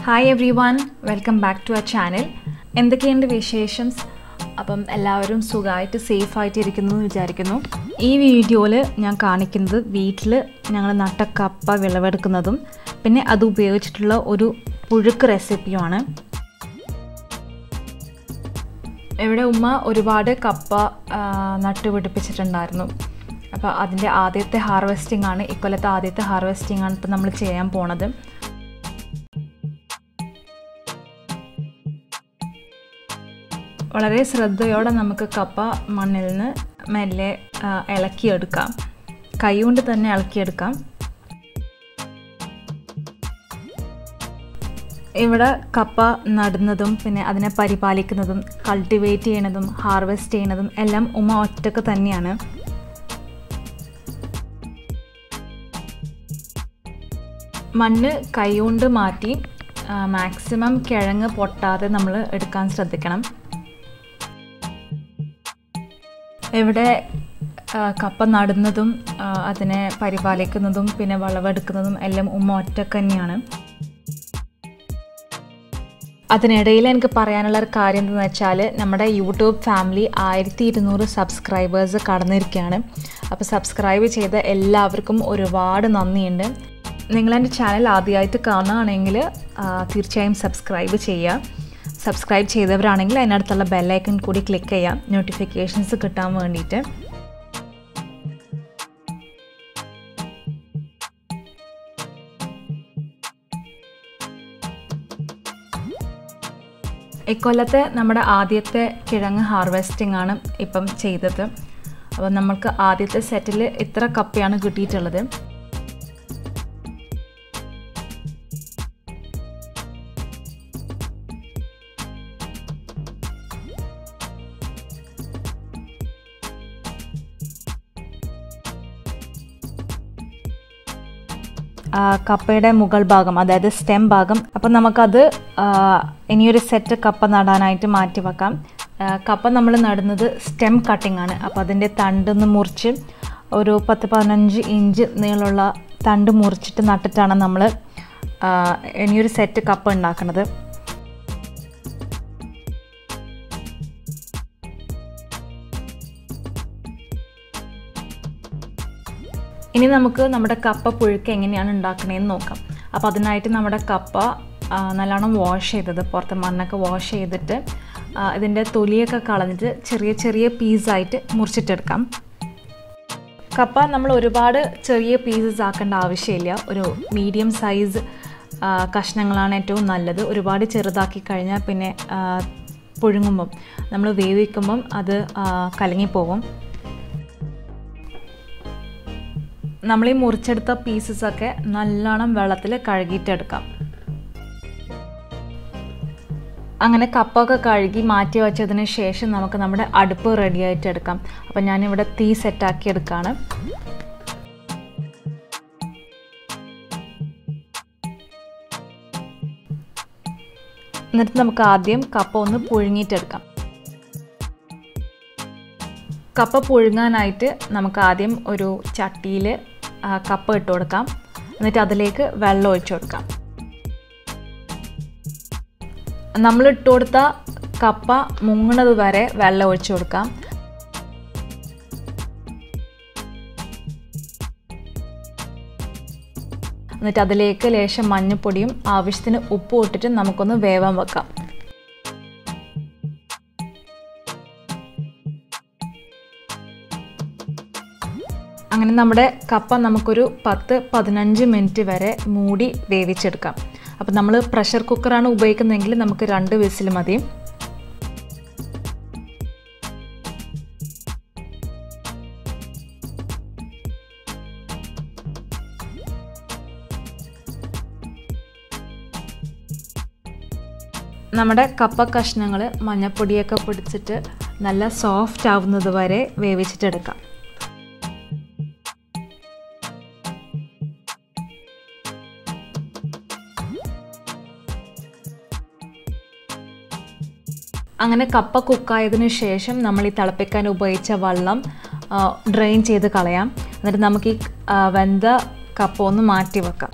Hi everyone, welcome back to our channel. എന്തൊക്കെയുണ്ട് വിശേഷംസ്? അപ്പം എല്ലാവരും സുഖമായിട്ട് സേഫ് ആയിട്ട് ഇരിക്കുന്നു എന്ന് വിചാരിക്കുന്നു. ഈ വീഡിയോയിൽ ഞാൻ കാണിക്കുന്നത് വീട്ടിൽ ഞങ്ങൾ നട്ട കപ്പ വിളവെടുക്കുന്നതും പിന്നെ അത് ഉപയോഗിച്ചിട്ടുള്ള ഒരു പുഴുക്ക് റെസിപ്പിയുമാണ്. ഇവിടെ ഉമ്മ ഒരുപാട് കപ്പ നട്ടുപിടിപ്പിച്ചിട്ടുണ്ടായിരുന്നു. അപ്പോൾ അതിൻ്റെ ആദ്യത്തെ ഹാർവെസ്റ്റിംഗ് ആണ്, ഇക്കൊല്ലത്തെ ആദ്യത്തെ ഹാർവെസ്റ്റിംഗ് ആണ് ഇപ്പോൾ നമ്മൾ ചെയ്യാൻ പോണത്. വളരെ ശ്രദ്ധയോടെ നമുക്ക് കപ്പ മണ്ണിൽ നിന്ന് മെല്ലെ ഇളക്കിയെടുക്കാം, കൈകൊണ്ട് തന്നെ ഇളക്കിയെടുക്കാം. ഇവിടെ കപ്പ നടുന്നതും പിന്നെ അതിനെ പരിപാലിക്കുന്നതും കൾട്ടിവേറ്റ് ചെയ്യണതും ഹാർവെസ്റ്റ് ചെയ്യണതും എല്ലാം ഉമ്മ ഒറ്റക്ക് തന്നെയാണ്. മണ്ണ് കൈകൊണ്ട് മാറ്റി മാക്സിമം കിഴങ്ങ് പൊട്ടാതെ നമ്മൾ എടുക്കാൻ ശ്രദ്ധിക്കണം. ഇവിടെ കപ്പ നടുന്നതും അതിനെ പരിപാലിക്കുന്നതും പിന്നെ വിളവെടുക്കുന്നതും എല്ലാം ഉമ്മ ഒറ്റക്ക് തന്നെയാണ്. അതിനിടയിൽ എനിക്ക് പറയാനുള്ള ഒരു കാര്യം എന്താണെന്ന് വെച്ചാൽ, നമ്മുടെ യൂട്യൂബ് ഫാമിലി 1200 സബ്സ്ക്രൈബേഴ്സ് കടന്നിരിക്കുകയാണ്. അപ്പോൾ സബ്സ്ക്രൈബ് ചെയ്ത എല്ലാവർക്കും ഒരുപാട് നന്ദിയുണ്ട്. നിങ്ങളെൻ്റെ ചാനൽ ആദ്യമായിട്ട് കാണുകയാണെങ്കിൽ തീർച്ചയായും സബ്സ്ക്രൈബ് ചെയ്യുക. സബ്സ്ക്രൈബ് ചെയ്തവരാണെങ്കിൽ അതിനടുത്തുള്ള ബെല്ലൈക്കൺ കൂടി ക്ലിക്ക് ചെയ്യാം, നോട്ടിഫിക്കേഷൻസ് കിട്ടാൻ വേണ്ടിയിട്ട്. ഇക്കൊല്ലത്തെ നമ്മുടെ ആദ്യത്തെ കിഴങ്ങ് ഹാർവെസ്റ്റിംഗ് ആണ് ഇപ്പം ചെയ്തത്. അപ്പോൾ നമുക്ക് ആദ്യത്തെ സെറ്റിൽ ഇത്ര കപ്പയാണ് കിട്ടിയിട്ടുള്ളത്. കപ്പയുടെ മുകൾ ഭാഗം, അതായത് സ്റ്റെം ഭാഗം, അപ്പം നമുക്കത് ഇനിയൊരു സെറ്റ് കപ്പ നടാനായിട്ട് മാറ്റി വെക്കാം. കപ്പ നമ്മൾ നടുന്നത് സ്റ്റെം കട്ടിംഗ് ആണ്. അപ്പോൾ അതിൻ്റെ തണ്ടൊന്ന് മുറിച്ച് ഒരു 10-15 ഇഞ്ച് നീളമുള്ള തണ്ട് മുറിച്ചിട്ട് നട്ടിട്ടാണ് നമ്മൾ ഇനിയൊരു സെറ്റ് കപ്പ ഉണ്ടാക്കുന്നത്. ഇനി നമുക്ക് നമ്മുടെ കപ്പ പുഴുക്ക് എങ്ങനെയാണ് ഉണ്ടാക്കണതെന്ന് നോക്കാം. അപ്പോൾ അതിനായിട്ട് നമ്മുടെ കപ്പ നല്ലോണം വാഷ് ചെയ്തത്, പുറത്ത് മണ്ണൊക്കെ വാഷ് ചെയ്തിട്ട് ഇതിൻ്റെ തൊലിയൊക്കെ കളഞ്ഞിട്ട് ചെറിയ ചെറിയ പീസായിട്ട് മുറിച്ചിട്ടെടുക്കാം. കപ്പ നമ്മൾ ഒരുപാട് ചെറിയ പീസസ് ആക്കേണ്ട ആവശ്യമില്ല. ഒരു മീഡിയം സൈസ് കഷ്ണങ്ങളാണ് ഏറ്റവും നല്ലത്. ഒരുപാട് ചെറുതാക്കി കഴിഞ്ഞാൽ പിന്നെ പുഴുങ്ങുമ്പം നമ്മൾ വേവിക്കുമ്പം അത് കലങ്ങിപ്പോകും. നമ്മൾ ഈ മുറിച്ചെടുത്ത പീസസൊക്കെ നല്ലോണം വെള്ളത്തിൽ കഴുകിയിട്ടെടുക്കാം. അങ്ങനെ കപ്പൊക്കെ കഴുകി മാറ്റി വെച്ചതിന് ശേഷം നമുക്ക് നമ്മുടെ അടുപ്പ് റെഡി ആയിട്ട് എടുക്കാം. അപ്പം ഞാനിവിടെ തീ സെറ്റാക്കി എടുക്കുകയാണ്. എന്നിട്ട് നമുക്ക് ആദ്യം കപ്പ ഒന്ന് പുഴുങ്ങിയിട്ടെടുക്കാം. കപ്പ പുഴുങ്ങാനായിട്ട് നമുക്ക് ആദ്യം ഒരു ചട്ടിയിൽ കപ്പ ഇട്ട് കൊടുക്കാം. എന്നിട്ട് അതിലേക്ക് വെള്ളം ഒഴിച്ചു കൊടുക്കാം. നമ്മൾ ഇട്ട് കൊടുത്ത കപ്പ മുങ്ങണത് വരെ വെള്ളം ഒഴിച്ചു കൊടുക്കാം. എന്നിട്ട് അതിലേക്ക് ലേശം മഞ്ഞൾപ്പൊടിയും ആവശ്യത്തിന് ഉപ്പും ഇട്ടിട്ട് നമുക്കൊന്ന് വേവാൻ വെക്കാം. അങ്ങനെ നമ്മുടെ കപ്പ നമുക്കൊരു 10-15 മിനിറ്റ് വരെ മൂടി വേവിച്ചെടുക്കാം. അപ്പോൾ നമ്മൾ പ്രഷർ കുക്കറാണ് ഉപയോഗിക്കുന്നതെങ്കിൽ നമുക്ക് 2 വിസിൽ മതി. നമ്മുടെ കപ്പ കഷ്ണങ്ങൾ മഞ്ഞൾപ്പൊടിയൊക്കെ പിടിച്ചിട്ട് നല്ല സോഫ്റ്റ് ആവുന്നത് വരെ വേവിച്ചിട്ടെടുക്കാം. അങ്ങനെ കപ്പ കുക്കായതിനു ശേഷം നമ്മൾ ഈ തിളപ്പിക്കാൻ ഉപയോഗിച്ച വെള്ളം ഡ്രെയിൻ ചെയ്ത് കളയാം. എന്നിട്ട് നമുക്ക് ഈ വെന്ത കപ്പ ഒന്ന് മാറ്റി വെക്കാം.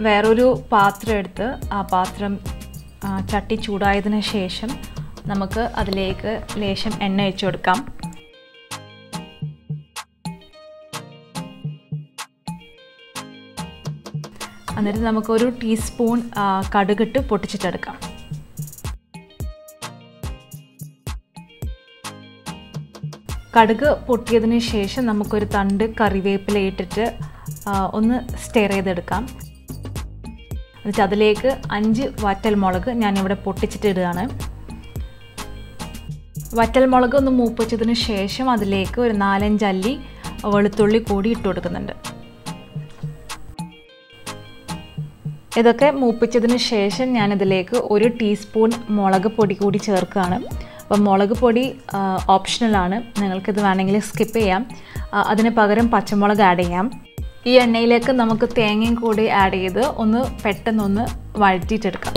വേറൊരു പാത്രം എടുത്ത് ആ പാത്രം ചട്ടി ചൂടായതിനു ശേഷം നമുക്ക് അതിലേക്ക് ലേശം എണ്ണ ഒഴിച്ചു കൊടുക്കാം. എന്നിട്ട് നമുക്കൊരു ടീസ്പൂൺ കടുകിട്ട് പൊട്ടിച്ചിട്ടെടുക്കാം. കടുക് പൊട്ടിയതിന് ശേഷം നമുക്കൊരു തണ്ട് കറിവേപ്പില ഇട്ടിട്ട് ഒന്ന് സ്റ്റെയർ ചെയ്തെടുക്കാം. എന്നിട്ട് അതിലേക്ക് 5 വറ്റൽമുളക് ഞാനിവിടെ പൊട്ടിച്ചിട്ടിടുകയാണ്. വറ്റൽമുളക് ഒന്ന് മൂപ്പിച്ചതിന് ശേഷം അതിലേക്ക് ഒരു 4-5 അല്ലി വെളുത്തുള്ളി കൂടി ഇട്ട് കൊടുക്കുന്നുണ്ട്. ഇതൊക്കെ മൂപ്പിച്ചതിന് ശേഷം ഞാനിതിലേക്ക് 1 ടീസ്പൂൺ മുളക് പൊടി കൂടി ചേർക്കുകയാണ്. അപ്പം മുളക് പൊടി ഓപ്ഷണലാണ്, നിങ്ങൾക്കിത് വേണമെങ്കിൽ സ്കിപ്പ് ചെയ്യാം. അതിന് പകരം പച്ചമുളക് ആഡ് ചെയ്യാം. ഈ എണ്ണയിലേക്ക് നമുക്ക് തേങ്ങയും കൂടി ആഡ് ചെയ്ത് ഒന്ന് പെട്ടെന്നൊന്ന് വഴറ്റിയിട്ടെടുക്കാം.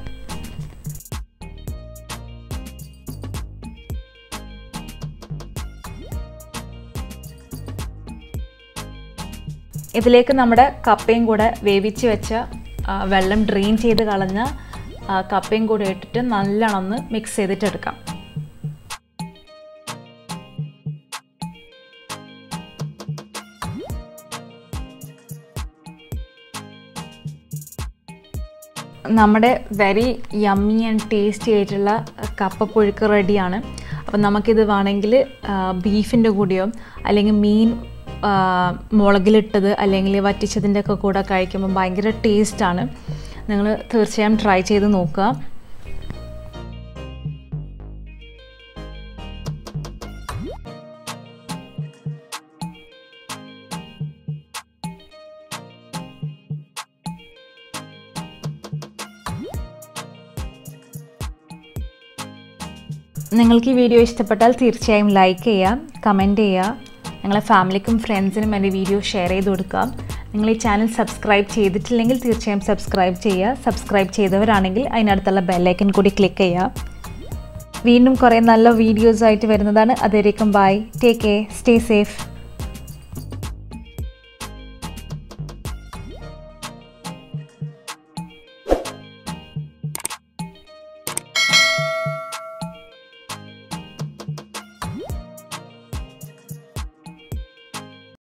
ഇതിലേക്ക് നമ്മുടെ കപ്പയും കൂടെ വേവിച്ച് വെച്ച വെള്ളം ഡ്രെയിൻ ചെയ്ത് കളഞ്ഞ കപ്പയും കൂടെ ഇട്ടിട്ട് നല്ലോണം ഒന്ന് മിക്സ് ചെയ്തിട്ടെടുക്കാം. നമ്മുടെ വെരി യമ്മി ആൻഡ് ടേസ്റ്റി ആയിട്ടുള്ള കപ്പപ്പുഴുക്ക് റെഡിയാണ്. അപ്പം നമുക്കിത് വേണമെങ്കിൽ ബീഫിൻ്റെ കൂടെയോ അല്ലെങ്കിൽ മീൻ മുളകിലിട്ടത് അല്ലെങ്കിൽ വറ്റിച്ചതിൻ്റെ ഒക്കെ കൂടെ കഴിക്കുമ്പോൾ ഭയങ്കര ടേസ്റ്റാണ്. നിങ്ങൾ തീർച്ചയായും ട്രൈ ചെയ്ത് നോക്കുക. നിങ്ങൾക്ക് ഈ വീഡിയോ ഇഷ്ടപ്പെട്ടാൽ തീർച്ചയായും ലൈക്ക് ചെയ്യുക, കമൻറ്റ് ചെയ്യുക, നിങ്ങളെ ഫാമിലിക്കും ഫ്രണ്ട്സിനും എൻ്റെ വീഡിയോ ഷെയർ ചെയ്ത് കൊടുക്കുക. നിങ്ങൾ ഈ ചാനൽ സബ്സ്ക്രൈബ് ചെയ്തിട്ടില്ലെങ്കിൽ തീർച്ചയായും സബ്സ്ക്രൈബ് ചെയ്യുക. സബ്സ്ക്രൈബ് ചെയ്തവരാണെങ്കിൽ അതിനടുത്തുള്ള ബെല്ലൈക്കൻ കൂടി ക്ലിക്ക് ചെയ്യുക. വീണ്ടും കുറേ നല്ല വീഡിയോസായിട്ട് വരുന്നതാണ്. അതുവരേക്കും bye, take care, stay safe.